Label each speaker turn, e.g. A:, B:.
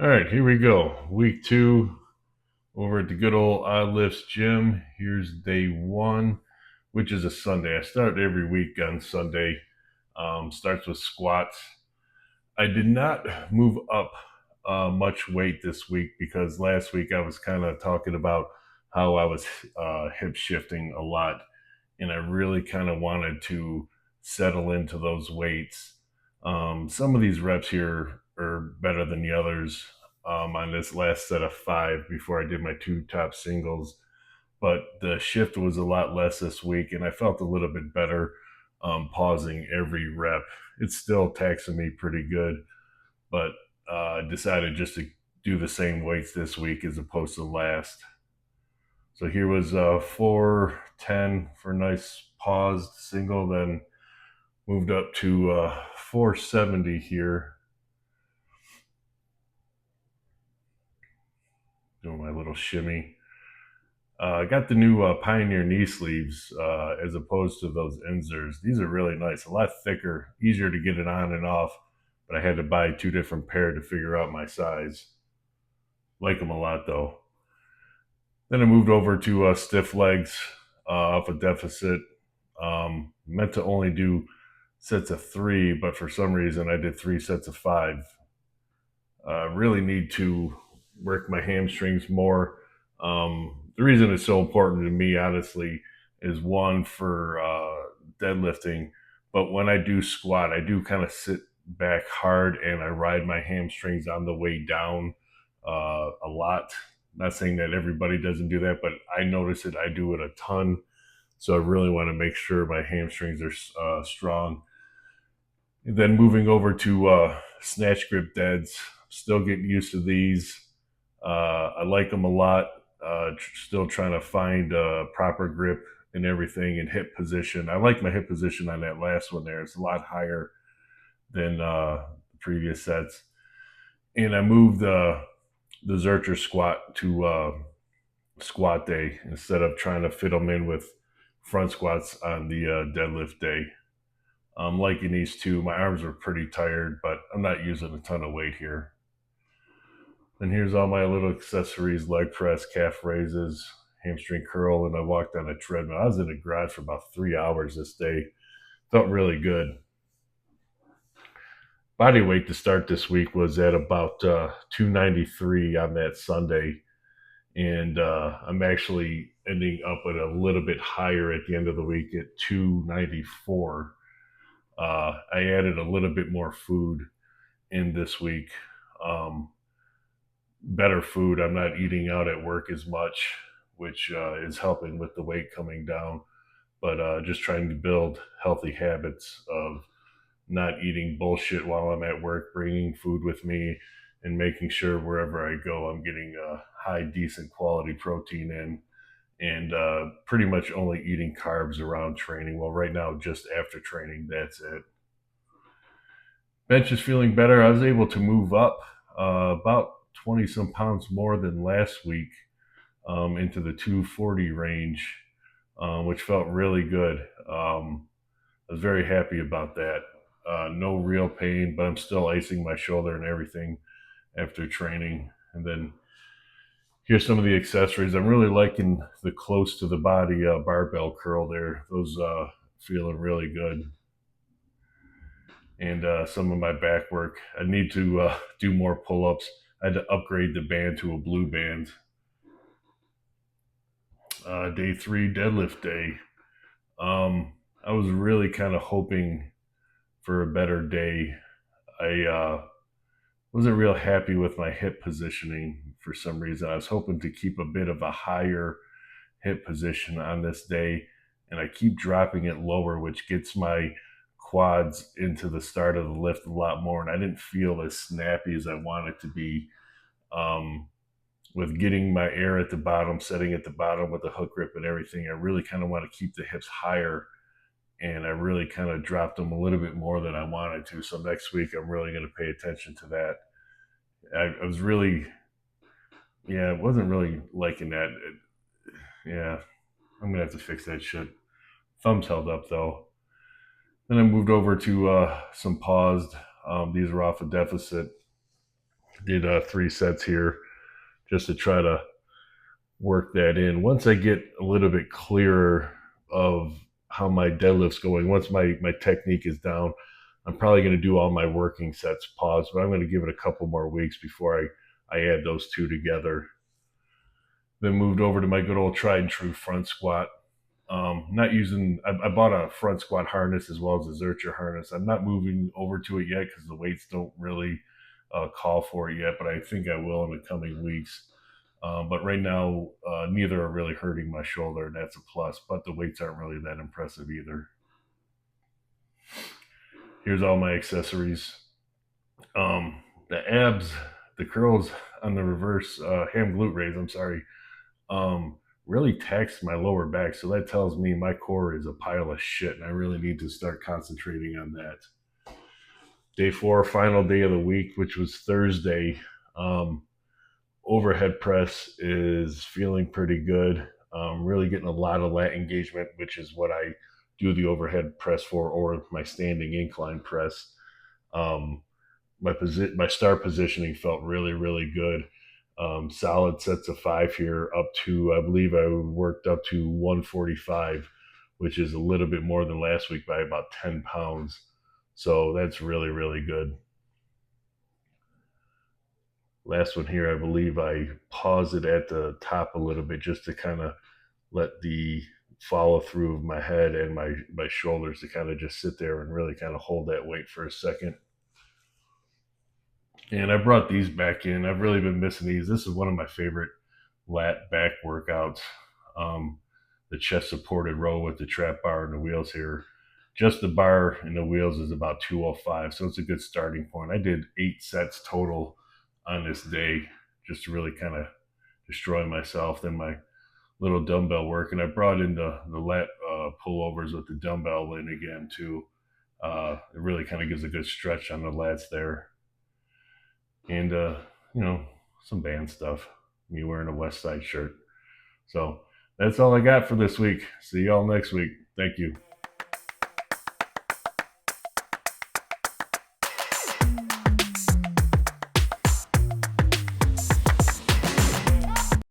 A: All right, here we go. Week two over at the good old Odd Lifts gym. Here's day one, which is a Sunday. I start every week on Sunday. Starts with squats. I did not move up much weight this week because last week I was kind of talking about how I was hip shifting a lot, and I really kind of wanted to settle into those weights. Some of these reps here are better than the others on this last set of five before I did my two top singles. But the shift was a lot less this week, and I felt a little bit better pausing every rep. It's still taxing me pretty good, but I decided just to do the same weights this week as opposed to last. So here was 410 for a nice paused single, then moved up to 470 here. Doing my little shimmy. I got the new Pioneer knee sleeves as opposed to those Enzers. These are really nice, a lot thicker, easier to get it on and off, but I had to buy two different pair to figure out my size. Like them a lot though. Then I moved over to stiff legs off a deficit. Meant to only do sets of three, but for some reason I did three sets of five. Really need to work my hamstrings more. The reason it's so important to me, honestly, is one for deadlifting, but when I do squat, I do kind of sit back hard and I ride my hamstrings on the way down a lot. Not saying that everybody doesn't do that, but I notice it. I do it a ton. So I really want to make sure my hamstrings are strong. And then moving over to snatch grip deads, still getting used to these. I like them a lot. Still trying to find proper grip and everything and hip position. I like my hip position on that last one there. It's a lot higher than the previous sets. And I moved the Zercher squat to squat day instead of trying to fit them in with front squats on the deadlift day. I'm liking these two. My arms are pretty tired, but I'm not using a ton of weight here. And here's all my little accessories: leg press, calf raises, hamstring curl, and I walked on a treadmill. I was in the garage for about 3 hours this day. Felt really good. Body weight to start this week was at about 293 on that Sunday, and I'm actually ending up at a little bit higher at the end of the week at 294. I added a little bit more food in this week. Um, Better food. I'm not eating out at work as much, which is helping with the weight coming down. But just trying to build healthy habits of not eating bullshit while I'm at work, bringing food with me, and making sure wherever I go, I'm getting high, decent quality protein in, and pretty much only eating carbs around training. Well, right now, just after training, that's it. Bench is feeling better. I was able to move up about 20 some pounds more than last week into the 240 range, which felt really good. I was very happy about that. No real pain, but I'm still icing my shoulder and everything after training. And then here's some of the accessories. I'm really liking the close to the body barbell curl there. Those feeling really good. And some of my back work. I need to do more pull ups. I had to upgrade the band to a blue band. Day three, deadlift day. I was really kind of hoping for a better day. I wasn't real happy with my hip positioning for some reason. I was hoping to keep a bit of a higher hip position on this day, and I keep dropping it lower, which gets my quads into the start of the lift a lot more, and I didn't feel as snappy as I wanted to be. Um, with getting my air at the bottom, setting at the bottom with the hook grip and everything, I really kind of want to keep the hips higher, and I really kind of dropped them a little bit more than I wanted to. So next week, I'm really going to pay attention to that. I was really, yeah, I wasn't really liking that. Yeah, I'm going to have to fix that shit. Thumbs held up though. Then I moved over to some paused. These are off a deficit. Did 3 sets here just to try to work that in. Once I get a little bit clearer of how my deadlift's going, once my technique is down, I'm probably going to do all my working sets pause, but I'm going to give it a couple more weeks before I add those two together. Then moved over to my good old tried and true front squat. Not using, I bought a front squat harness as well as a Zercher harness. I'm not moving over to it yet because the weights don't really call for it yet, but I think I will in the coming weeks. But right now, neither are really hurting my shoulder, and that's a plus. But the weights aren't really that impressive either. Here's all my accessories. The abs, the curls on the reverse ham glute raise. I'm sorry. Really taxed my lower back, so that tells me my core is a pile of shit, and I really need to start concentrating on that. Day 4, final day of the week, which was Thursday. Um, Overhead press is feeling pretty good. Really getting a lot of lat engagement, which is what I do the overhead press for, or my standing incline press. Um, my start positioning felt really good. Solid sets of 5 here, up to, I believe I worked up to 145, which is a little bit more than last week by about 10 pounds. So that's really good. Last one here, I believe I paused it at the top a little bit just to kind of let the follow through of my head and my shoulders to kind of just sit there and really kind of hold that weight for a second. And I brought these back in. I've really been missing these. This is one of my favorite lat back workouts. Um, the chest supported row with the trap bar and the wheels here. Just the bar and the wheels is about 205, so it's a good starting point. I did 8 sets total on this day just to really kind of destroy myself. Then my little dumbbell work, and I brought in the lat pullovers with the dumbbell in again too. It really kind of gives a good stretch on the lats there, and you know, some band stuff. Me wearing a West Side shirt. So that's all I got for this week. See y'all next week. Thank you.